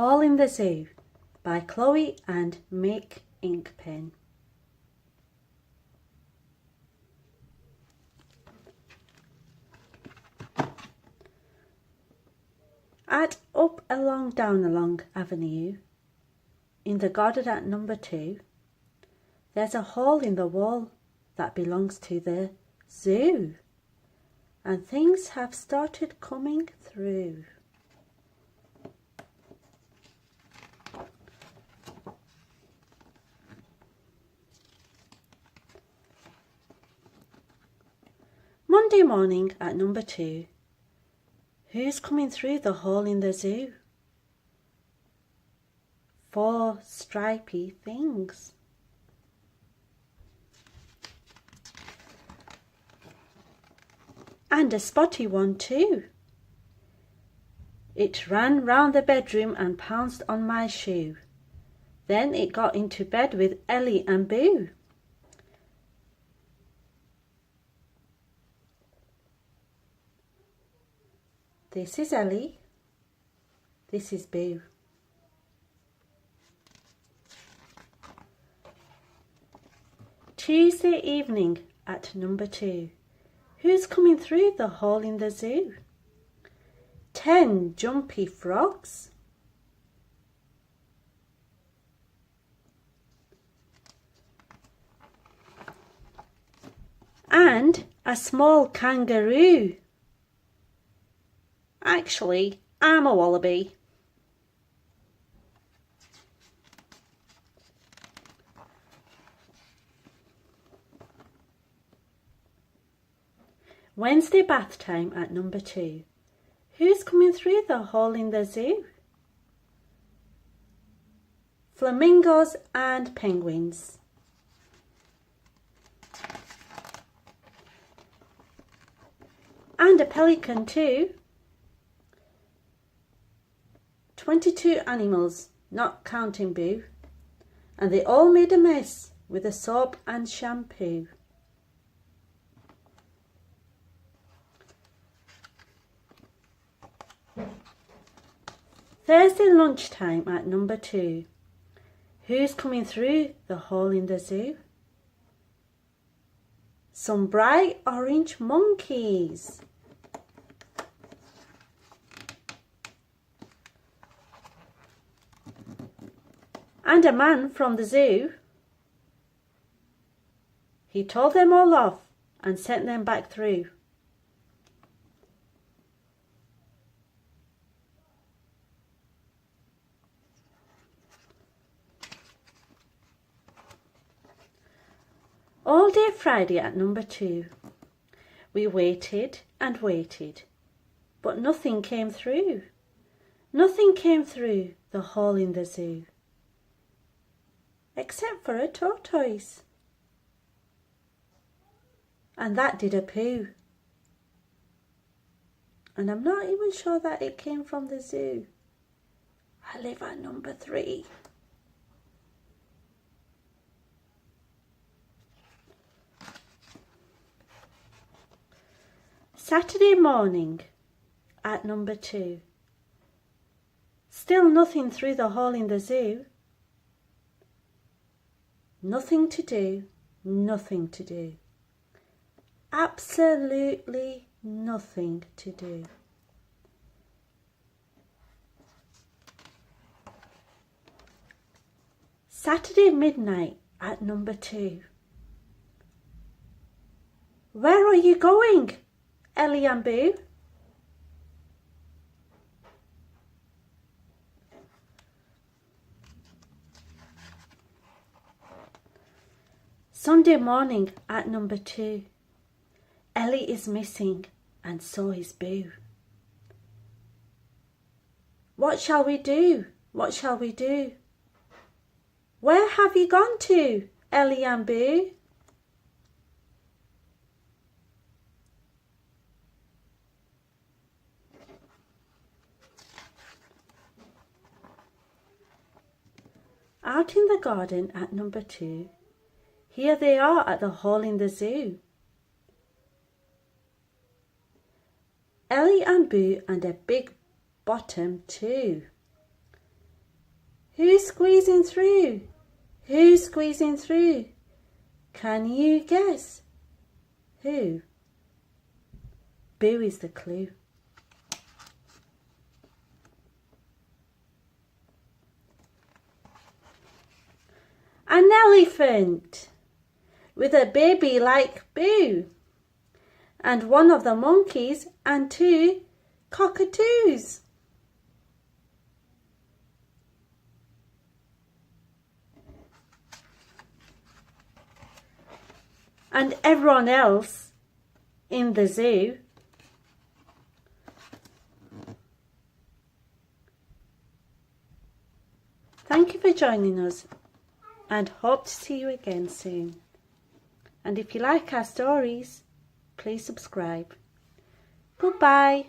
Hall in the Zoo by Chloë and Mick Inkpen. At Upalongdownalong Avenue, in the garden at number 2, there's a hole in the wall that belongs to the zoo, and things have started coming through. Monday morning at number 2, who's coming through the hole in the zoo? 4 stripy things. And a spotty one too. It ran round the bedroom and pounced on my shoe. Then it got into bed with Ellie and Boo. This is Ellie. This is Boo. Tuesday evening at number 2. Who's coming through the hole in the zoo? 10 jumpy frogs. And a small kangaroo. Actually, I'm a wallaby. Wednesday bath time at number 2. Who's coming through the hole in the zoo? Flamingos and penguins. And a pelican too. 22 animals, not counting Boo. And they all made a mess with the soap and shampoo. Thursday lunchtime at number 2. Who's coming through the hole in the zoo? Some bright orange monkeys. And a man from the zoo. He told them all off and sent them back through. All day Friday at number 2. We waited and waited, but nothing came through. Nothing came through the hole in the zoo. Except for a tortoise. And that did a poo. And I'm not even sure that it came from the zoo. I live at number 3. Saturday morning at number 2. Still nothing through the hole in the zoo. Nothing to do, nothing to do. Absolutely nothing to do. Saturday midnight at number 2. Where are you going, Ellie and Boo? Sunday morning at number 2. Ellie is missing and so is Boo. What shall we do? What shall we do? Where have you gone to, Ellie and Boo? Out in the garden at number 2. Here they are at the hole in the zoo. Ellie and Boo and a big bottom too. Who's squeezing through? Who's squeezing through? Can you guess? Who? Boo is the clue. An elephant with a baby like Boo, and one of the monkeys and two cockatoos. And everyone else in the zoo. Thank you for joining us and hope to see you again soon. And if you like our stories, please subscribe. Goodbye.